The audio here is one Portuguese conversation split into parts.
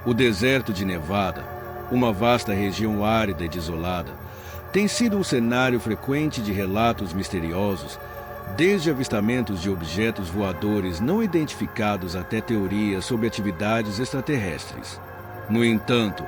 O deserto de Nevada, uma vasta região árida e desolada, tem sido um cenário frequente de relatos misteriosos, desde avistamentos de objetos voadores não identificados até teorias sobre atividades extraterrestres. No entanto,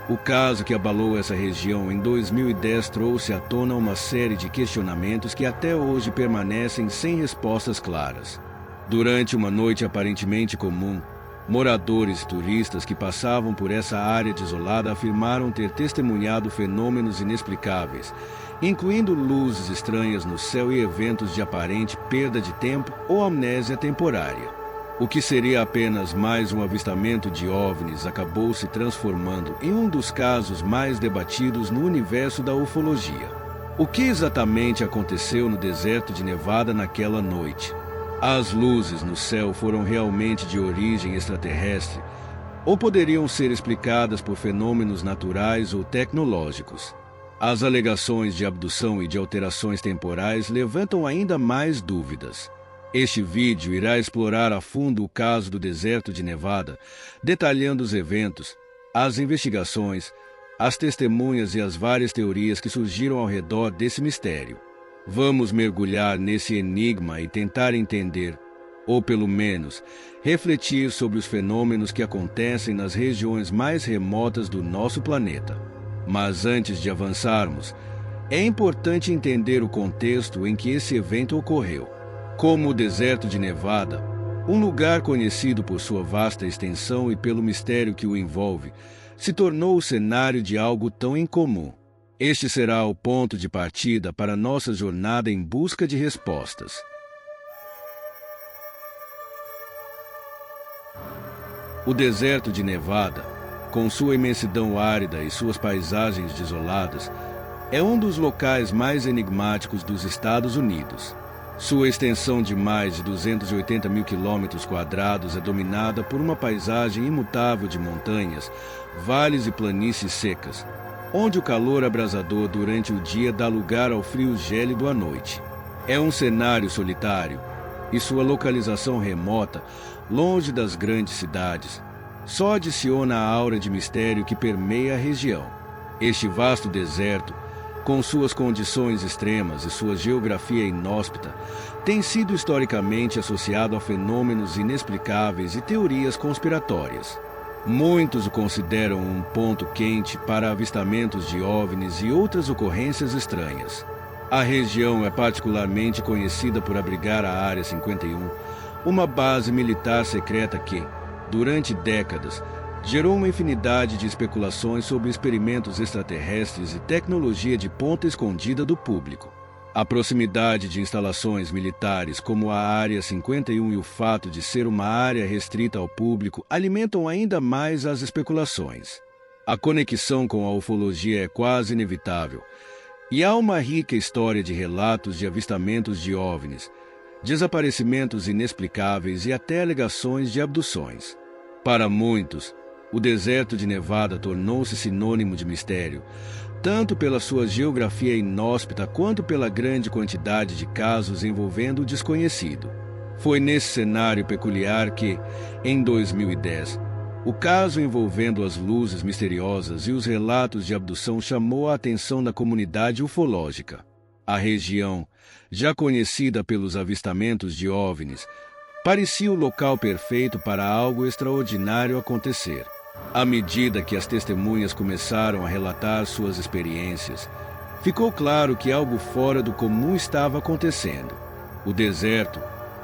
o caso que abalou essa região em 2010 trouxe à tona uma série de questionamentos que até hoje permanecem sem respostas claras. Durante uma noite aparentemente comum, moradores e turistas que passavam por essa área desolada afirmaram ter testemunhado fenômenos inexplicáveis, incluindo luzes estranhas no céu e eventos de aparente perda de tempo ou amnésia temporária. O que seria apenas mais um avistamento de OVNIs acabou se transformando em um dos casos mais debatidos no universo da ufologia. O que exatamente aconteceu no deserto de Nevada naquela noite? As luzes no céu foram realmente de origem extraterrestre ou poderiam ser explicadas por fenômenos naturais ou tecnológicos? As alegações de abdução e de alterações temporais levantam ainda mais dúvidas. Este vídeo irá explorar a fundo o caso do deserto de Nevada, detalhando os eventos, as investigações, as testemunhas e as várias teorias que surgiram ao redor desse mistério. Vamos mergulhar nesse enigma e tentar entender, ou pelo menos, refletir sobre os fenômenos que acontecem nas regiões mais remotas do nosso planeta. Mas antes de avançarmos, é importante entender o contexto em que esse evento ocorreu. Como o deserto de Nevada, um lugar conhecido por sua vasta extensão e pelo mistério que o envolve, se tornou o cenário de algo tão incomum. Este será o ponto de partida para nossa jornada em busca de respostas. O deserto de Nevada, com sua imensidão árida e suas paisagens desoladas, é um dos locais mais enigmáticos dos Estados Unidos. Sua extensão de mais de 280 mil quilômetros quadrados é dominada por uma paisagem imutável de montanhas, vales e planícies secas, onde o calor abrasador durante o dia dá lugar ao frio gélido à noite. É um cenário solitário, e sua localização remota, longe das grandes cidades, só adiciona a aura de mistério que permeia a região. Este vasto deserto, com suas condições extremas e sua geografia inóspita, tem sido historicamente associado a fenômenos inexplicáveis e teorias conspiratórias. Muitos o consideram um ponto quente para avistamentos de OVNIs e outras ocorrências estranhas. A região é particularmente conhecida por abrigar a Área 51, uma base militar secreta que, durante décadas, gerou uma infinidade de especulações sobre experimentos extraterrestres e tecnologia de ponta escondida do público. A proximidade de instalações militares como a Área 51 e o fato de ser uma área restrita ao público alimentam ainda mais as especulações. A conexão com a ufologia é quase inevitável, e há uma rica história de relatos de avistamentos de OVNIs, desaparecimentos inexplicáveis e até alegações de abduções. Para muitos, o deserto de Nevada tornou-se sinônimo de mistério, tanto pela sua geografia inóspita quanto pela grande quantidade de casos envolvendo o desconhecido. Foi nesse cenário peculiar que, em 2010, o caso envolvendo as luzes misteriosas e os relatos de abdução chamou a atenção da comunidade ufológica. A região, já conhecida pelos avistamentos de OVNIs, parecia o local perfeito para algo extraordinário acontecer. À medida que as testemunhas começaram a relatar suas experiências, ficou claro que algo fora do comum estava acontecendo. O deserto,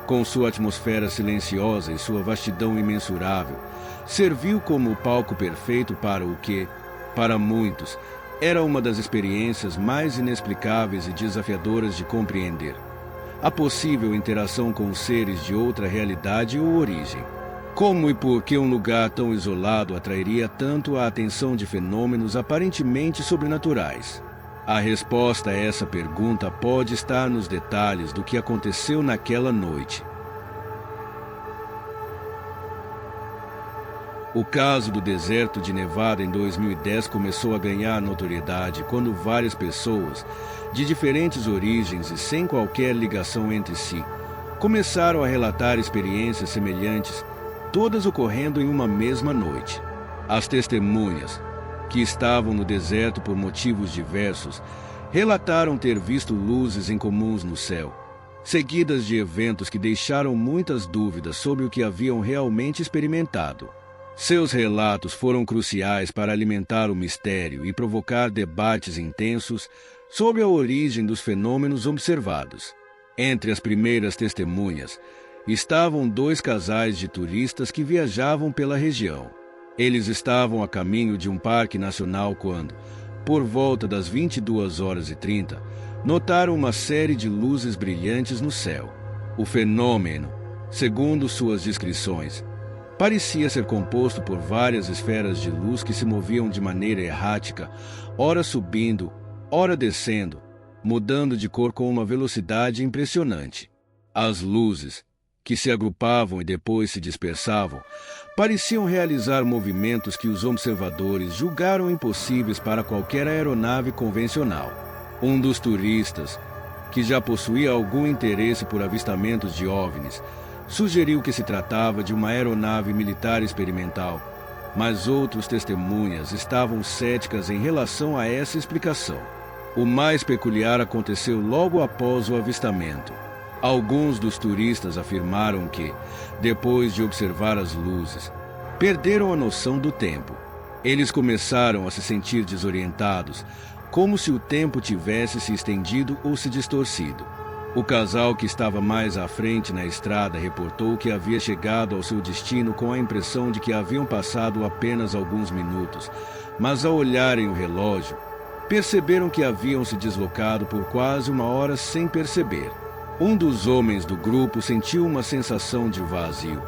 com sua atmosfera silenciosa e sua vastidão imensurável, serviu como o palco perfeito para o que, para muitos, era uma das experiências mais inexplicáveis e desafiadoras de compreender: a possível interação com seres de outra realidade ou origem. Como e por que um lugar tão isolado atrairia tanto a atenção de fenômenos aparentemente sobrenaturais? A resposta a essa pergunta pode estar nos detalhes do que aconteceu naquela noite. O caso do deserto de Nevada em 2010 começou a ganhar notoriedade quando várias pessoas, de diferentes origens e sem qualquer ligação entre si, começaram a relatar experiências semelhantes, todas ocorrendo em uma mesma noite. As testemunhas, que estavam no deserto por motivos diversos, relataram ter visto luzes incomuns no céu, seguidas de eventos que deixaram muitas dúvidas sobre o que haviam realmente experimentado. Seus relatos foram cruciais para alimentar o mistério e provocar debates intensos sobre a origem dos fenômenos observados. Entre as primeiras testemunhas estavam 2 casais de turistas que viajavam pela região. Eles estavam a caminho de um parque nacional quando, por volta das 22h30, notaram uma série de luzes brilhantes no céu. O fenômeno, segundo suas descrições, parecia ser composto por várias esferas de luz que se moviam de maneira errática, ora subindo, ora descendo, mudando de cor com uma velocidade impressionante. As luzes, que se agrupavam e depois se dispersavam, pareciam realizar movimentos que os observadores julgaram impossíveis para qualquer aeronave convencional. Um dos turistas, que já possuía algum interesse por avistamentos de OVNIs, sugeriu que se tratava de uma aeronave militar experimental, mas outros testemunhas estavam céticas em relação a essa explicação. O mais peculiar aconteceu logo após o avistamento. Alguns dos turistas afirmaram que, depois de observar as luzes, perderam a noção do tempo. Eles começaram a se sentir desorientados, como se o tempo tivesse se estendido ou se distorcido. O casal que estava mais à frente na estrada reportou que havia chegado ao seu destino com a impressão de que haviam passado apenas alguns minutos, mas ao olharem o relógio, perceberam que haviam se deslocado por quase 1 hora sem perceber. Um dos homens do grupo sentiu uma sensação de vazio,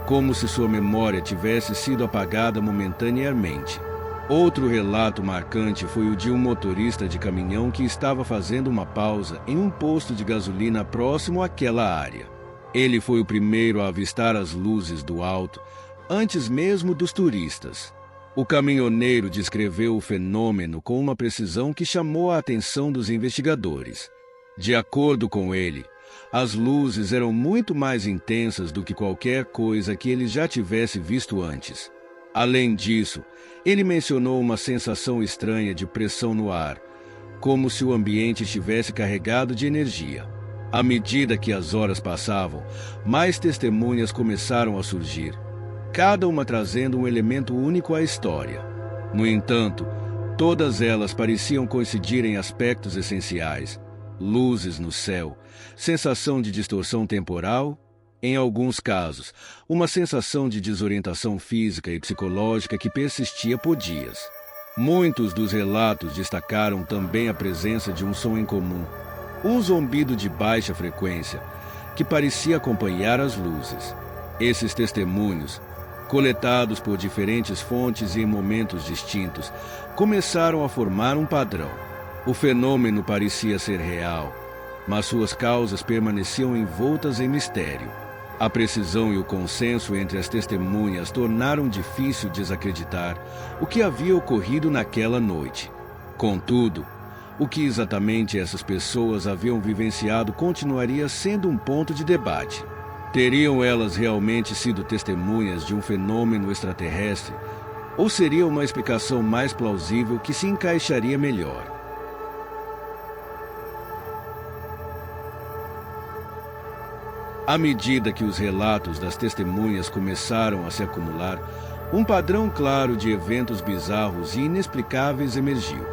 como se sua memória tivesse sido apagada momentaneamente. Outro relato marcante foi o de um motorista de caminhão que estava fazendo uma pausa em um posto de gasolina próximo àquela área. Ele foi o primeiro a avistar as luzes do alto, antes mesmo dos turistas. O caminhoneiro descreveu o fenômeno com uma precisão que chamou a atenção dos investigadores. De acordo com ele, as luzes eram muito mais intensas do que qualquer coisa que ele já tivesse visto antes. Além disso, ele mencionou uma sensação estranha de pressão no ar, como se o ambiente estivesse carregado de energia. À medida que as horas passavam, mais testemunhas começaram a surgir, cada uma trazendo um elemento único à história. No entanto, todas elas pareciam coincidir em aspectos essenciais: luzes no céu, sensação de distorção temporal, em alguns casos, uma sensação de desorientação física e psicológica que persistia por dias. Muitos dos relatos destacaram também a presença de um som incomum, um zumbido de baixa frequência, que parecia acompanhar as luzes. Esses testemunhos, coletados por diferentes fontes e em momentos distintos, começaram a formar um padrão. O fenômeno parecia ser real, mas suas causas permaneciam envoltas em mistério. A precisão e o consenso entre as testemunhas tornaram difícil desacreditar o que havia ocorrido naquela noite. Contudo, o que exatamente essas pessoas haviam vivenciado continuaria sendo um ponto de debate. Teriam elas realmente sido testemunhas de um fenômeno extraterrestre, ou seria uma explicação mais plausível que se encaixaria melhor? À medida que os relatos das testemunhas começaram a se acumular, um padrão claro de eventos bizarros e inexplicáveis emergiu.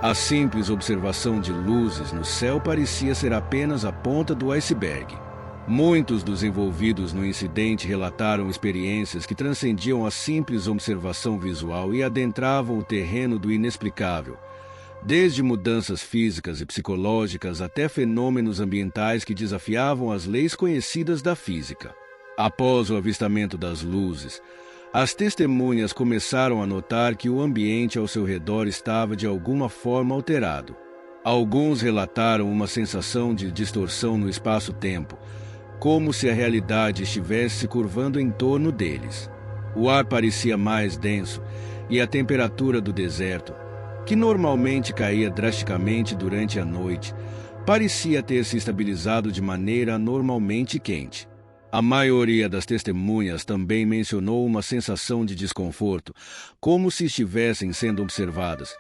A simples observação de luzes no céu parecia ser apenas a ponta do iceberg. Muitos dos envolvidos no incidente relataram experiências que transcendiam a simples observação visual e adentravam o terreno do inexplicável, desde mudanças físicas e psicológicas até fenômenos ambientais que desafiavam as leis conhecidas da física. Após o avistamento das luzes, as testemunhas começaram a notar que o ambiente ao seu redor estava de alguma forma alterado. Alguns relataram uma sensação de distorção no espaço-tempo, como se a realidade estivesse se curvando em torno deles. O ar parecia mais denso e a temperatura do deserto, que normalmente caía drasticamente durante a noite, parecia ter se estabilizado de maneira anormalmente quente. A maioria das testemunhas também mencionou uma sensação de desconforto, como se estivessem sendo observadas,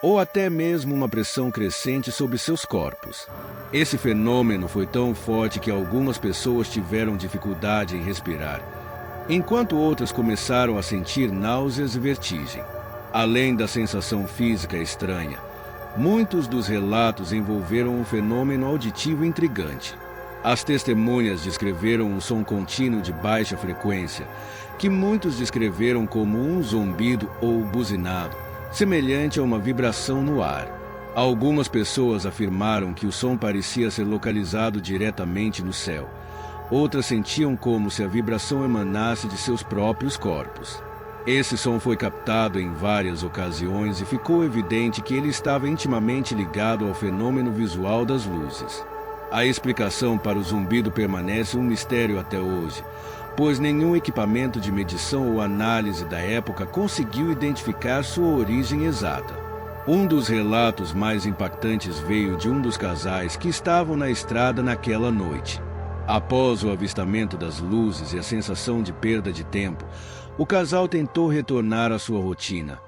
ou até mesmo uma pressão crescente sobre seus corpos. Esse fenômeno foi tão forte que algumas pessoas tiveram dificuldade em respirar, enquanto outras começaram a sentir náuseas e vertigem. Além da sensação física estranha, muitos dos relatos envolveram um fenômeno auditivo intrigante. As testemunhas descreveram um som contínuo de baixa frequência, que muitos descreveram como um zumbido ou buzinado, semelhante a uma vibração no ar. Algumas pessoas afirmaram que o som parecia ser localizado diretamente no céu. Outras sentiam como se a vibração emanasse de seus próprios corpos. Esse som foi captado em várias ocasiões e ficou evidente que ele estava intimamente ligado ao fenômeno visual das luzes. A explicação para o zumbido permanece um mistério até hoje, pois nenhum equipamento de medição ou análise da época conseguiu identificar sua origem exata. Um dos relatos mais impactantes veio de um dos casais que estavam na estrada naquela noite. Após o avistamento das luzes e a sensação de perda de tempo, o casal tentou retornar à sua rotina,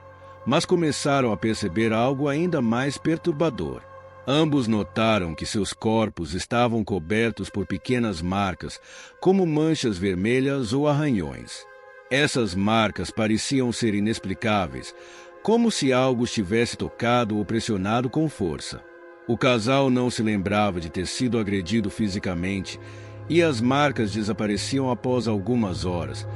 mas começaram a perceber algo ainda mais perturbador. Ambos notaram que seus corpos estavam cobertos por pequenas marcas, como manchas vermelhas ou arranhões. Essas marcas pareciam ser inexplicáveis, como se algo os tivesse tocado ou pressionado com força. O casal não se lembrava de ter sido agredido fisicamente e as marcas desapareciam após algumas horas,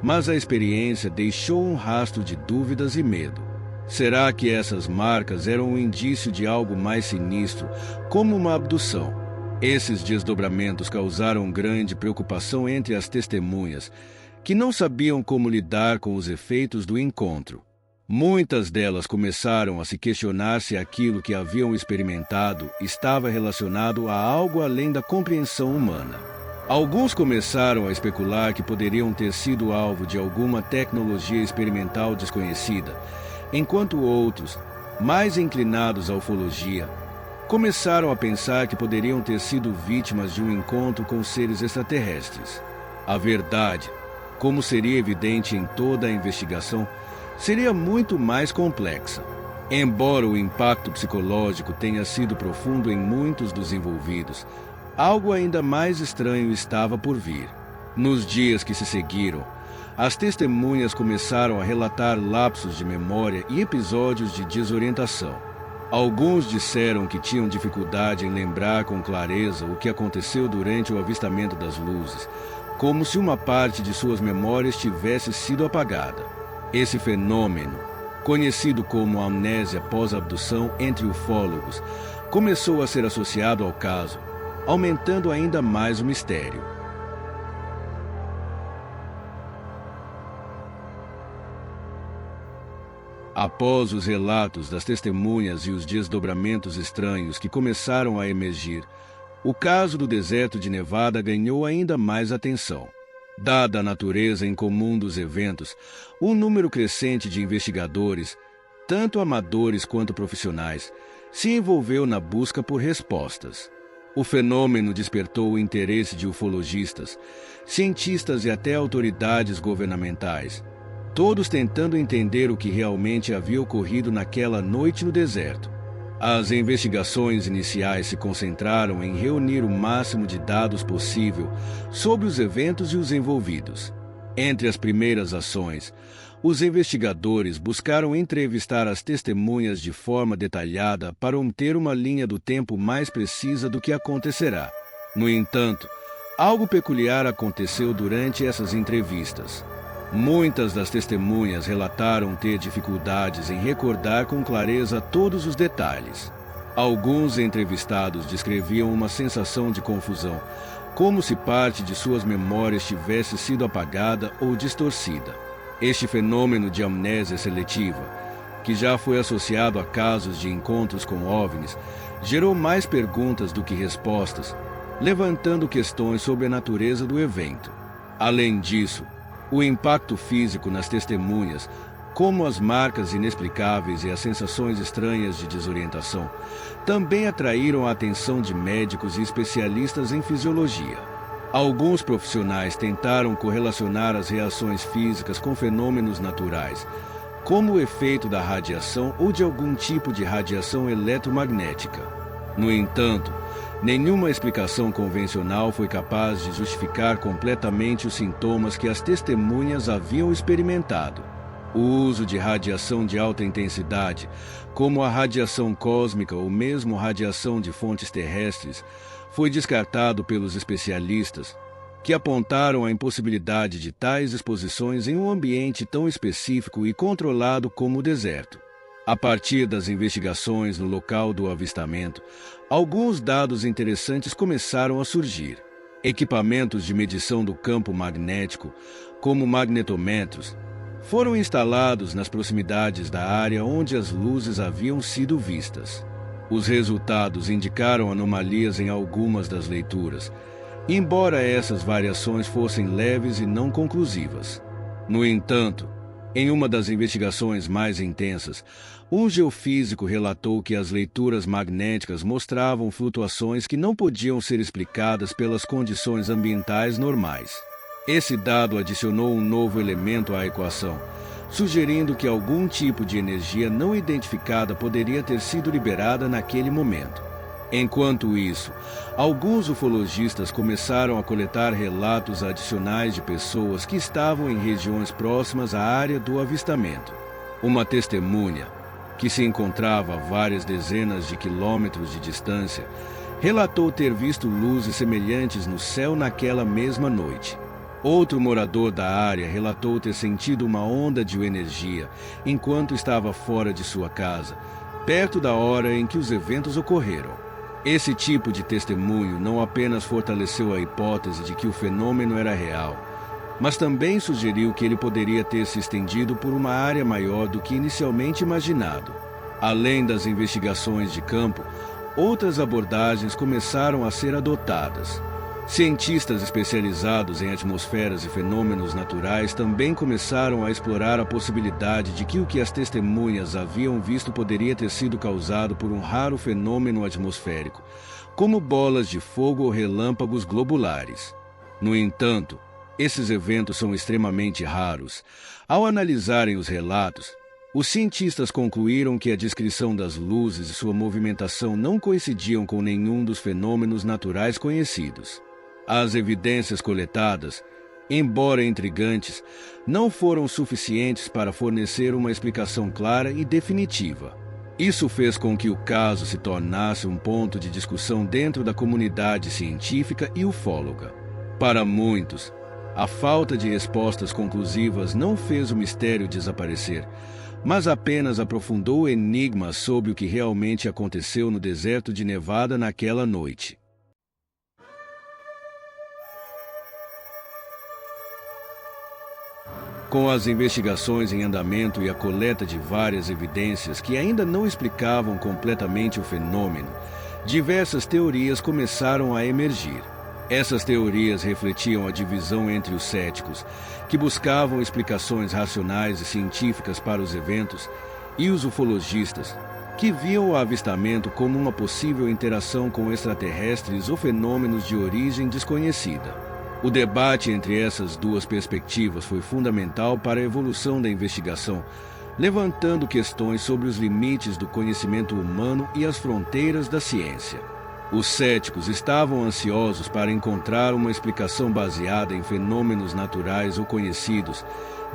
mas a experiência deixou um rastro de dúvidas e medo. Será que essas marcas eram um indício de algo mais sinistro, como uma abdução? Esses desdobramentos causaram grande preocupação entre as testemunhas, que não sabiam como lidar com os efeitos do encontro. Muitas delas começaram a se questionar se aquilo que haviam experimentado estava relacionado a algo além da compreensão humana. Alguns começaram a especular que poderiam ter sido alvo de alguma tecnologia experimental desconhecida, enquanto outros, mais inclinados à ufologia, começaram a pensar que poderiam ter sido vítimas de um encontro com seres extraterrestres. A verdade, como seria evidente em toda a investigação, seria muito mais complexa. Embora o impacto psicológico tenha sido profundo em muitos dos envolvidos, algo ainda mais estranho estava por vir. Nos dias que se seguiram, as testemunhas começaram a relatar lapsos de memória e episódios de desorientação. Alguns disseram que tinham dificuldade em lembrar com clareza o que aconteceu durante o avistamento das luzes, como se uma parte de suas memórias tivesse sido apagada. Esse fenômeno, conhecido como amnésia pós-abdução entre ufólogos, começou a ser associado ao caso, aumentando ainda mais o mistério. Após os relatos das testemunhas e os desdobramentos estranhos que começaram a emergir, o caso do deserto de Nevada ganhou ainda mais atenção. Dada a natureza incomum dos eventos, um número crescente de investigadores, tanto amadores quanto profissionais, se envolveu na busca por respostas. O fenômeno despertou o interesse de ufologistas, cientistas e até autoridades governamentais, todos tentando entender o que realmente havia ocorrido naquela noite no deserto. As investigações iniciais se concentraram em reunir o máximo de dados possível sobre os eventos e os envolvidos. Entre as primeiras ações, os investigadores buscaram entrevistar as testemunhas de forma detalhada para obter uma linha do tempo mais precisa do que acontecerá. No entanto, algo peculiar aconteceu durante essas entrevistas. Muitas das testemunhas relataram ter dificuldades em recordar com clareza todos os detalhes. Alguns entrevistados descreviam uma sensação de confusão, como se parte de suas memórias tivesse sido apagada ou distorcida. Este fenômeno de amnésia seletiva, que já foi associado a casos de encontros com OVNIs, gerou mais perguntas do que respostas, levantando questões sobre a natureza do evento. Além disso, o impacto físico nas testemunhas, como as marcas inexplicáveis e as sensações estranhas de desorientação, também atraíram a atenção de médicos e especialistas em fisiologia. Alguns profissionais tentaram correlacionar as reações físicas com fenômenos naturais, como o efeito da radiação ou de algum tipo de radiação eletromagnética. No entanto, nenhuma explicação convencional foi capaz de justificar completamente os sintomas que as testemunhas haviam experimentado. O uso de radiação de alta intensidade, como a radiação cósmica ou mesmo radiação de fontes terrestres, foi descartado pelos especialistas, que apontaram a impossibilidade de tais exposições em um ambiente tão específico e controlado como o deserto. A partir das investigações no local do avistamento, alguns dados interessantes começaram a surgir. Equipamentos de medição do campo magnético, como magnetômetros, foram instalados nas proximidades da área onde as luzes haviam sido vistas. Os resultados indicaram anomalias em algumas das leituras, embora essas variações fossem leves e não conclusivas. No entanto, em uma das investigações mais intensas, um geofísico relatou que as leituras magnéticas mostravam flutuações que não podiam ser explicadas pelas condições ambientais normais. Esse dado adicionou um novo elemento à equação, sugerindo que algum tipo de energia não identificada poderia ter sido liberada naquele momento. Enquanto isso, alguns ufologistas começaram a coletar relatos adicionais de pessoas que estavam em regiões próximas à área do avistamento. Uma testemunha, que se encontrava a várias dezenas de quilômetros de distância, relatou ter visto luzes semelhantes no céu naquela mesma noite. Outro morador da área relatou ter sentido uma onda de energia enquanto estava fora de sua casa, perto da hora em que os eventos ocorreram. Esse tipo de testemunho não apenas fortaleceu a hipótese de que o fenômeno era real, mas também sugeriu que ele poderia ter se estendido por uma área maior do que inicialmente imaginado. Além das investigações de campo, outras abordagens começaram a ser adotadas. Cientistas especializados em atmosferas e fenômenos naturais também começaram a explorar a possibilidade de que o que as testemunhas haviam visto poderia ter sido causado por um raro fenômeno atmosférico, como bolas de fogo ou relâmpagos globulares. No entanto, esses eventos são extremamente raros. Ao analisarem os relatos, os cientistas concluíram que a descrição das luzes e sua movimentação não coincidiam com nenhum dos fenômenos naturais conhecidos. As evidências coletadas, embora intrigantes, não foram suficientes para fornecer uma explicação clara e definitiva. Isso fez com que o caso se tornasse um ponto de discussão dentro da comunidade científica e ufóloga. Para muitos, a falta de respostas conclusivas não fez o mistério desaparecer, mas apenas aprofundou o enigma sobre o que realmente aconteceu no deserto de Nevada naquela noite. Com as investigações em andamento e a coleta de várias evidências que ainda não explicavam completamente o fenômeno, diversas teorias começaram a emergir. Essas teorias refletiam a divisão entre os céticos, que buscavam explicações racionais e científicas para os eventos, e os ufologistas, que viam o avistamento como uma possível interação com extraterrestres ou fenômenos de origem desconhecida. O debate entre essas duas perspectivas foi fundamental para a evolução da investigação, levantando questões sobre os limites do conhecimento humano e as fronteiras da ciência. Os céticos estavam ansiosos para encontrar uma explicação baseada em fenômenos naturais ou conhecidos,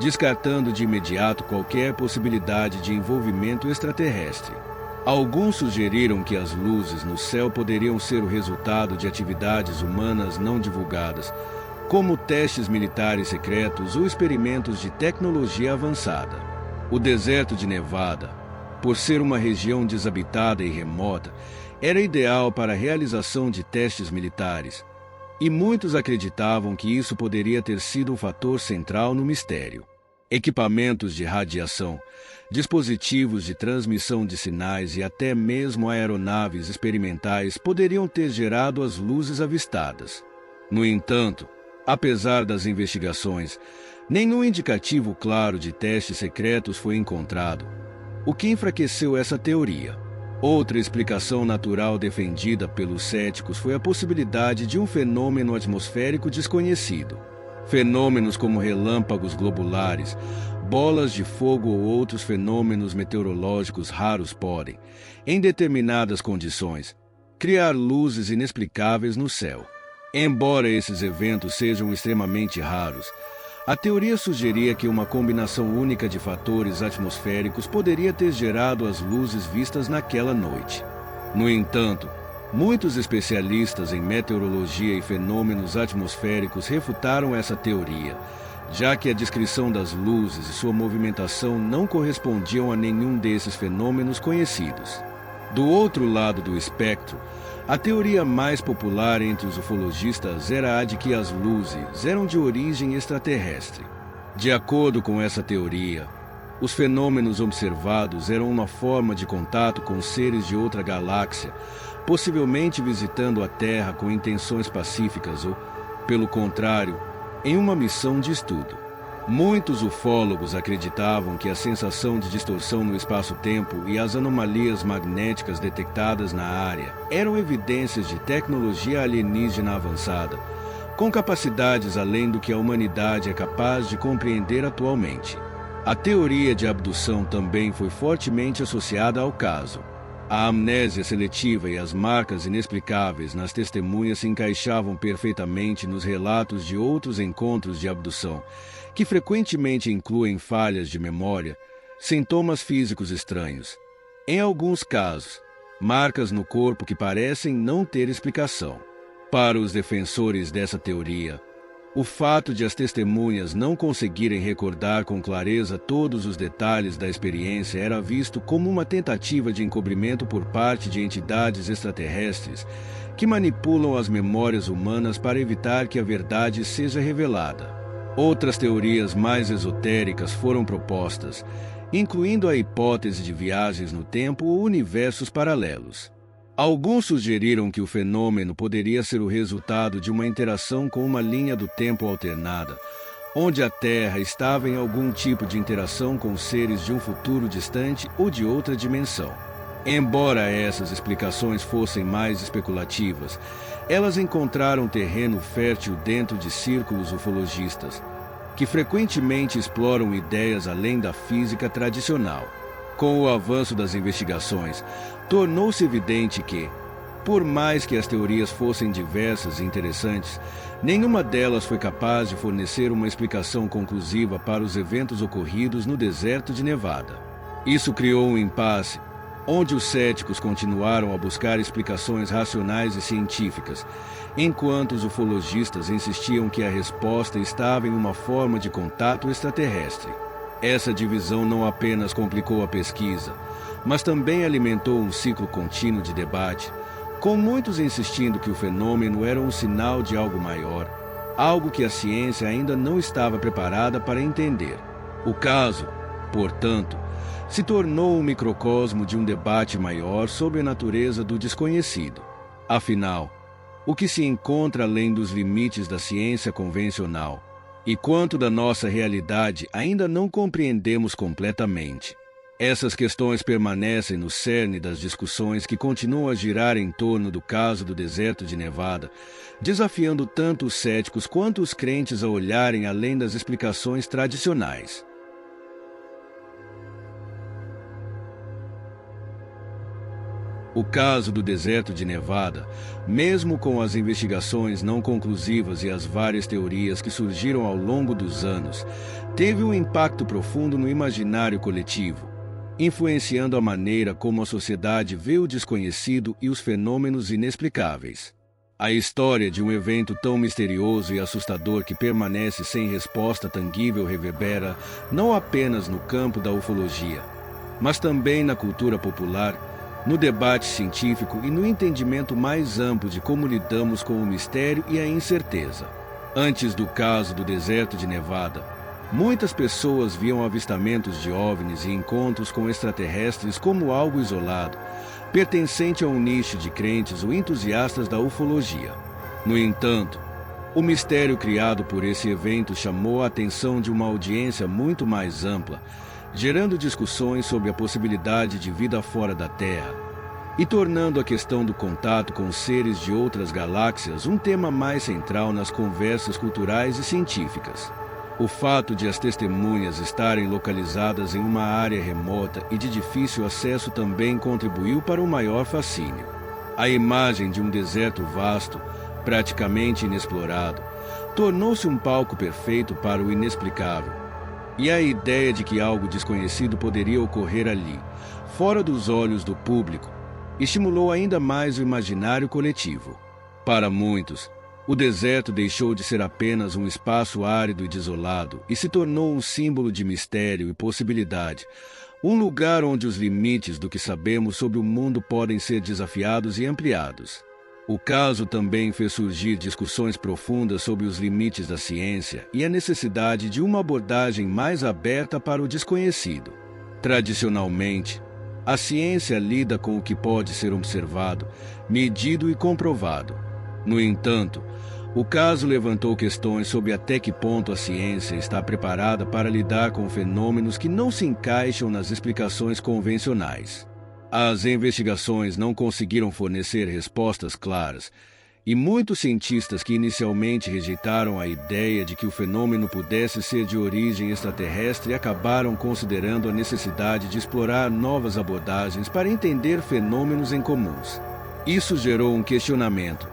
descartando de imediato qualquer possibilidade de envolvimento extraterrestre. Alguns sugeriram que as luzes no céu poderiam ser o resultado de atividades humanas não divulgadas, como testes militares secretos ou experimentos de tecnologia avançada. O deserto de Nevada, por ser uma região desabitada e remota, era ideal para a realização de testes militares, e muitos acreditavam que isso poderia ter sido um fator central no mistério. Equipamentos de radiação, dispositivos de transmissão de sinais e até mesmo aeronaves experimentais poderiam ter gerado as luzes avistadas. No entanto, apesar das investigações, nenhum indicativo claro de testes secretos foi encontrado, o que enfraqueceu essa teoria. Outra explicação natural defendida pelos céticos foi a possibilidade de um fenômeno atmosférico desconhecido. Fenômenos como relâmpagos globulares, bolas de fogo ou outros fenômenos meteorológicos raros podem, em determinadas condições, criar luzes inexplicáveis no céu. Embora esses eventos sejam extremamente raros, a teoria sugeria que uma combinação única de fatores atmosféricos poderia ter gerado as luzes vistas naquela noite. No entanto, muitos especialistas em meteorologia e fenômenos atmosféricos refutaram essa teoria, já que a descrição das luzes e sua movimentação não correspondiam a nenhum desses fenômenos conhecidos. Do outro lado do espectro, a teoria mais popular entre os ufologistas era a de que as luzes eram de origem extraterrestre. De acordo com essa teoria, os fenômenos observados eram uma forma de contato com seres de outra galáxia, possivelmente visitando a Terra com intenções pacíficas ou, pelo contrário, em uma missão de estudo. Muitos ufólogos acreditavam que a sensação de distorção no espaço-tempo e as anomalias magnéticas detectadas na área eram evidências de tecnologia alienígena avançada, com capacidades além do que a humanidade é capaz de compreender atualmente. A teoria de abdução também foi fortemente associada ao caso. A amnésia seletiva e as marcas inexplicáveis nas testemunhas se encaixavam perfeitamente nos relatos de outros encontros de abdução, que frequentemente incluem falhas de memória, sintomas físicos estranhos. Em alguns casos, marcas no corpo que parecem não ter explicação. Para os defensores dessa teoria, o fato de as testemunhas não conseguirem recordar com clareza todos os detalhes da experiência era visto como uma tentativa de encobrimento por parte de entidades extraterrestres que manipulam as memórias humanas para evitar que a verdade seja revelada. Outras teorias mais esotéricas foram propostas, incluindo a hipótese de viagens no tempo ou universos paralelos. Alguns sugeriram que o fenômeno poderia ser o resultado de uma interação com uma linha do tempo alternada, onde a Terra estava em algum tipo de interação com seres de um futuro distante ou de outra dimensão. Embora essas explicações fossem mais especulativas, elas encontraram terreno fértil dentro de círculos ufologistas, que frequentemente exploram ideias além da física tradicional. Com o avanço das investigações, tornou-se evidente que, por mais que as teorias fossem diversas e interessantes, nenhuma delas foi capaz de fornecer uma explicação conclusiva para os eventos ocorridos no deserto de Nevada. Isso criou um impasse, onde os céticos continuaram a buscar explicações racionais e científicas, enquanto os ufologistas insistiam que a resposta estava em uma forma de contato extraterrestre. Essa divisão não apenas complicou a pesquisa, mas também alimentou um ciclo contínuo de debate, com muitos insistindo que o fenômeno era um sinal de algo maior, algo que a ciência ainda não estava preparada para entender. O caso, portanto, se tornou um microcosmo de um debate maior sobre a natureza do desconhecido. Afinal, o que se encontra além dos limites da ciência convencional? E quanto da nossa realidade ainda não compreendemos completamente? Essas questões permanecem no cerne das discussões que continuam a girar em torno do caso do deserto de Nevada, desafiando tanto os céticos quanto os crentes a olharem além das explicações tradicionais. O caso do deserto de Nevada, mesmo com as investigações não conclusivas e as várias teorias que surgiram ao longo dos anos, teve um impacto profundo no imaginário coletivo, influenciando a maneira como a sociedade vê o desconhecido e os fenômenos inexplicáveis. A história de um evento tão misterioso e assustador que permanece sem resposta tangível reverbera não apenas no campo da ufologia, mas também na cultura popular, no debate científico e no entendimento mais amplo de como lidamos com o mistério e a incerteza. Antes do caso do deserto de Nevada, muitas pessoas viam avistamentos de OVNIs e encontros com extraterrestres como algo isolado, pertencente a um nicho de crentes ou entusiastas da ufologia. No entanto, o mistério criado por esse evento chamou a atenção de uma audiência muito mais ampla, gerando discussões sobre a possibilidade de vida fora da Terra, e tornando a questão do contato com seres de outras galáxias um tema mais central nas conversas culturais e científicas. O fato de as testemunhas estarem localizadas em uma área remota e de difícil acesso também contribuiu para um maior fascínio. A imagem de um deserto vasto, praticamente inexplorado, tornou-se um palco perfeito para o inexplicável. E a ideia de que algo desconhecido poderia ocorrer ali, fora dos olhos do público, estimulou ainda mais o imaginário coletivo. Para muitos, o deserto deixou de ser apenas um espaço árido e desolado e se tornou um símbolo de mistério e possibilidade, um lugar onde os limites do que sabemos sobre o mundo podem ser desafiados e ampliados. O caso também fez surgir discussões profundas sobre os limites da ciência e a necessidade de uma abordagem mais aberta para o desconhecido. Tradicionalmente, a ciência lida com o que pode ser observado, medido e comprovado. No entanto, o caso levantou questões sobre até que ponto a ciência está preparada para lidar com fenômenos que não se encaixam nas explicações convencionais. As investigações não conseguiram fornecer respostas claras, e muitos cientistas que inicialmente rejeitaram a ideia de que o fenômeno pudesse ser de origem extraterrestre acabaram considerando a necessidade de explorar novas abordagens para entender fenômenos incomuns. Isso gerou um questionamento.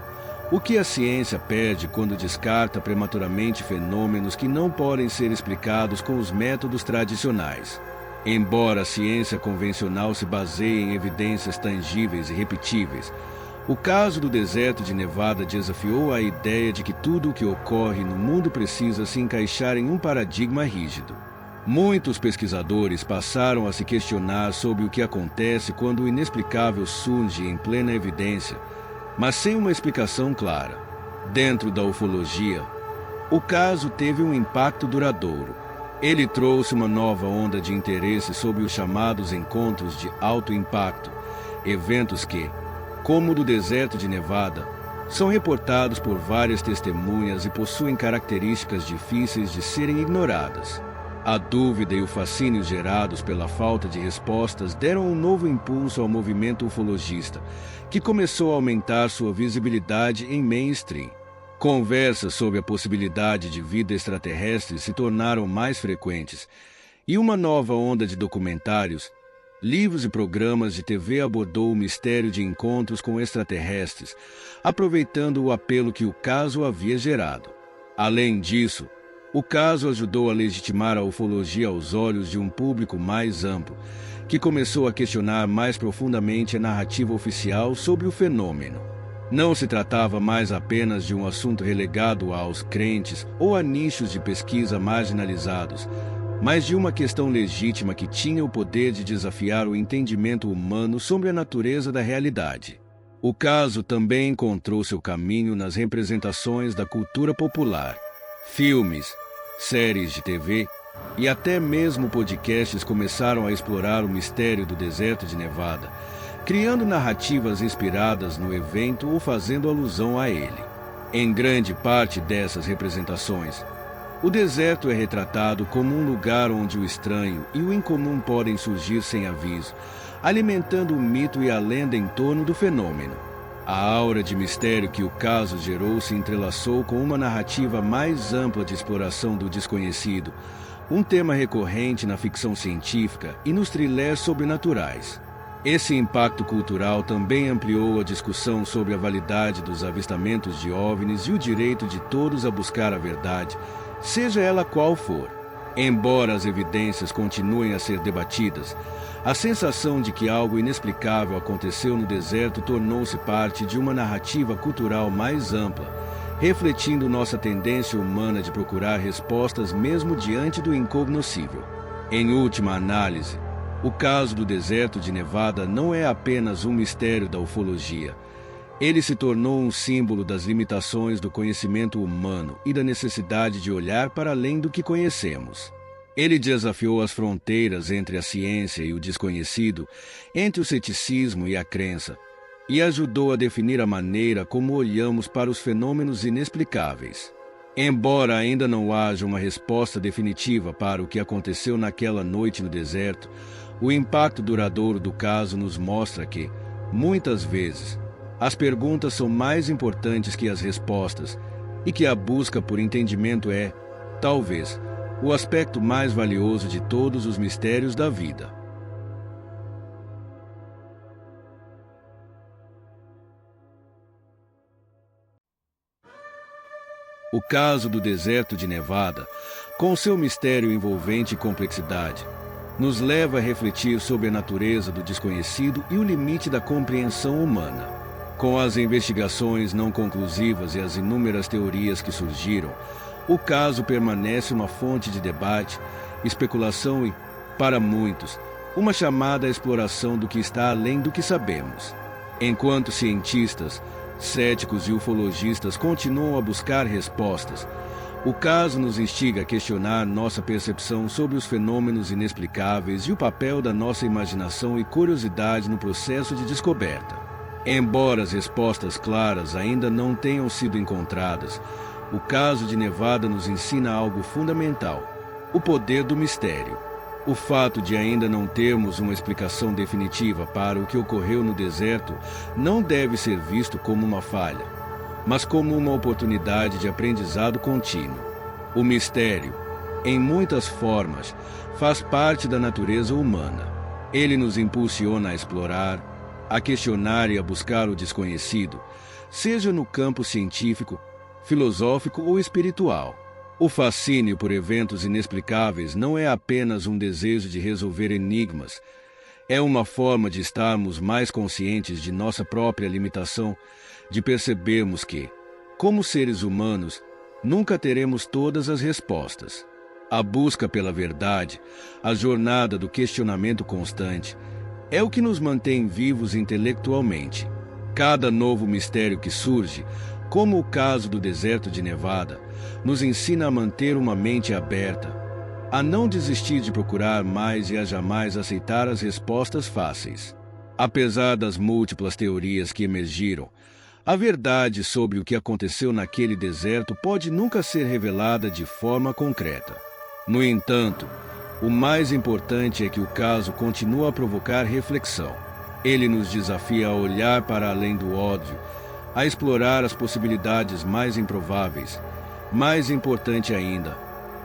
O que a ciência perde quando descarta prematuramente fenômenos que não podem ser explicados com os métodos tradicionais? Embora a ciência convencional se baseie em evidências tangíveis e repetíveis, o caso do deserto de Nevada desafiou a ideia de que tudo o que ocorre no mundo precisa se encaixar em um paradigma rígido. Muitos pesquisadores passaram a se questionar sobre o que acontece quando o inexplicável surge em plena evidência, mas sem uma explicação clara. Dentro da ufologia, o caso teve um impacto duradouro. Ele trouxe uma nova onda de interesse sobre os chamados encontros de alto impacto, eventos que, como o do deserto de Nevada, são reportados por várias testemunhas e possuem características difíceis de serem ignoradas. A dúvida e o fascínio gerados pela falta de respostas deram um novo impulso ao movimento ufologista, que começou a aumentar sua visibilidade em mainstream. Conversas sobre a possibilidade de vida extraterrestre se tornaram mais frequentes, e uma nova onda de documentários, livros e programas de TV abordou o mistério de encontros com extraterrestres, aproveitando o apelo que o caso havia gerado. Além disso, o caso ajudou a legitimar a ufologia aos olhos de um público mais amplo, que começou a questionar mais profundamente a narrativa oficial sobre o fenômeno. Não se tratava mais apenas de um assunto relegado aos crentes ou a nichos de pesquisa marginalizados, mas de uma questão legítima que tinha o poder de desafiar o entendimento humano sobre a natureza da realidade. O caso também encontrou seu caminho nas representações da cultura popular. Filmes, séries de TV e até mesmo podcasts começaram a explorar o mistério do deserto de Nevada, criando narrativas inspiradas no evento ou fazendo alusão a ele. Em grande parte dessas representações, o deserto é retratado como um lugar onde o estranho e o incomum podem surgir sem aviso, alimentando o mito e a lenda em torno do fenômeno. A aura de mistério que o caso gerou se entrelaçou com uma narrativa mais ampla de exploração do desconhecido, um tema recorrente na ficção científica e nos thrillers sobrenaturais. Esse impacto cultural também ampliou a discussão sobre a validade dos avistamentos de OVNIs e o direito de todos a buscar a verdade, seja ela qual for. Embora as evidências continuem a ser debatidas, a sensação de que algo inexplicável aconteceu no deserto tornou-se parte de uma narrativa cultural mais ampla, refletindo nossa tendência humana de procurar respostas mesmo diante do incognoscível. Em última análise, o caso do deserto de Nevada não é apenas um mistério da ufologia. Ele se tornou um símbolo das limitações do conhecimento humano e da necessidade de olhar para além do que conhecemos. Ele desafiou as fronteiras entre a ciência e o desconhecido, entre o ceticismo e a crença, e ajudou a definir a maneira como olhamos para os fenômenos inexplicáveis. Embora ainda não haja uma resposta definitiva para o que aconteceu naquela noite no deserto, o impacto duradouro do caso nos mostra que, Muitas vezes, as perguntas são mais importantes que as respostas, e que a busca por entendimento é, talvez, o aspecto mais valioso de todos os mistérios da vida. O caso do deserto de Nevada, com seu mistério envolvente e complexidade, nos leva a refletir sobre a natureza do desconhecido e o limite da compreensão humana. Com as investigações não conclusivas e as inúmeras teorias que surgiram, o caso permanece uma fonte de debate, especulação e, para muitos, uma chamada à exploração do que está além do que sabemos. Enquanto cientistas, céticos e ufologistas continuam a buscar respostas, o caso nos instiga a questionar nossa percepção sobre os fenômenos inexplicáveis e o papel da nossa imaginação e curiosidade no processo de descoberta. Embora as respostas claras ainda não tenham sido encontradas, o caso de Nevada nos ensina algo fundamental: o poder do mistério. O fato de ainda não termos uma explicação definitiva para o que ocorreu no deserto não deve ser visto como uma falha, mas como uma oportunidade de aprendizado contínuo. O mistério, em muitas formas, faz parte da natureza humana. Ele nos impulsiona a explorar, a questionar e a buscar o desconhecido, seja no campo científico, filosófico ou espiritual. O fascínio por eventos inexplicáveis não é apenas um desejo de resolver enigmas, é uma forma de estarmos mais conscientes de nossa própria limitação, de percebermos que, como seres humanos, nunca teremos todas as respostas. A busca pela verdade, a jornada do questionamento constante, é o que nos mantém vivos intelectualmente. Cada novo mistério que surge, como o caso do deserto de Nevada, nos ensina a manter uma mente aberta, a não desistir de procurar mais e a jamais aceitar as respostas fáceis. Apesar das múltiplas teorias que emergiram, a verdade sobre o que aconteceu naquele deserto pode nunca ser revelada de forma concreta. No entanto, o mais importante é que o caso continua a provocar reflexão. Ele nos desafia a olhar para além do óbvio, a explorar as possibilidades mais improváveis. Mais importante ainda,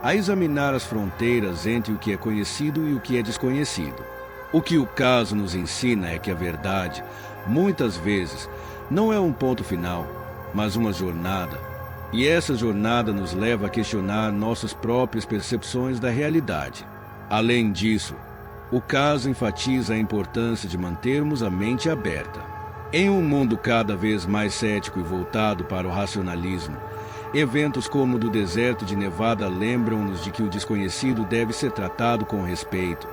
a examinar as fronteiras entre o que é conhecido e o que é desconhecido. O que o caso nos ensina é que a verdade, muitas vezes, não é um ponto final, mas uma jornada. E essa jornada nos leva a questionar nossas próprias percepções da realidade. Além disso, o caso enfatiza a importância de mantermos a mente aberta. Em um mundo cada vez mais cético e voltado para o racionalismo, eventos como o do deserto de Nevada lembram-nos de que o desconhecido deve ser tratado com respeito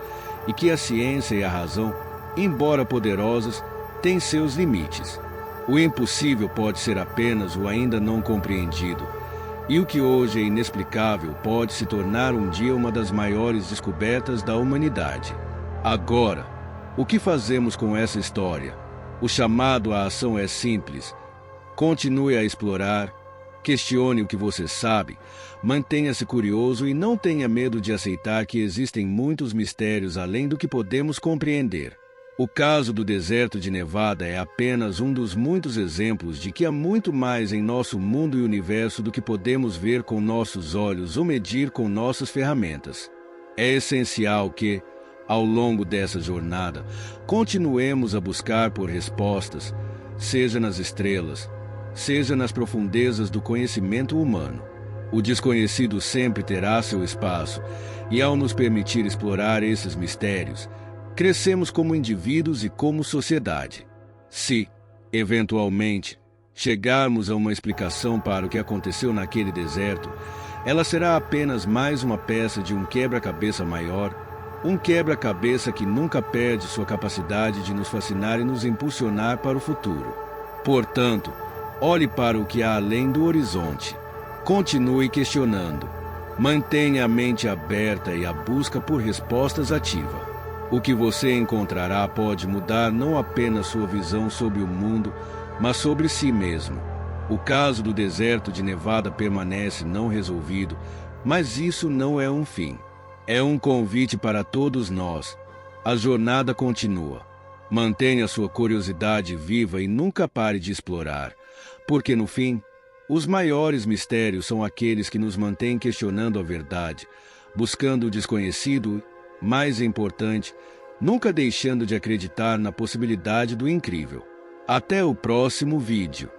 e que a ciência e a razão, embora poderosas, têm seus limites. O impossível pode ser apenas o ainda não compreendido, e o que hoje é inexplicável pode se tornar um dia uma das maiores descobertas da humanidade. Agora, o que fazemos com essa história? O chamado à ação é simples. Continue a explorar, questione o que você sabe, mantenha-se curioso e não tenha medo de aceitar que existem muitos mistérios além do que podemos compreender. O caso do deserto de Nevada é apenas um dos muitos exemplos de que há muito mais em nosso mundo e universo do que podemos ver com nossos olhos ou medir com nossas ferramentas. É essencial que, ao longo dessa jornada, continuemos a buscar por respostas, seja nas estrelas, seja nas profundezas do conhecimento humano. O desconhecido sempre terá seu espaço, e ao nos permitir explorar esses mistérios, crescemos como indivíduos e como sociedade. Se, eventualmente, chegarmos a uma explicação para o que aconteceu naquele deserto, ela será apenas mais uma peça de um quebra-cabeça maior, um quebra-cabeça que nunca perde sua capacidade de nos fascinar e nos impulsionar para o futuro. Portanto, olhe para o que há além do horizonte. Continue questionando. Mantenha a mente aberta e a busca por respostas ativa. O que você encontrará pode mudar não apenas sua visão sobre o mundo, mas sobre si mesmo. O caso do deserto de Nevada permanece não resolvido, mas isso não é um fim. É um convite para todos nós. A jornada continua. Mantenha sua curiosidade viva e nunca pare de explorar, porque no fim, os maiores mistérios são aqueles que nos mantêm questionando a verdade, buscando o desconhecido, mais importante, nunca deixando de acreditar na possibilidade do incrível. Até o próximo vídeo.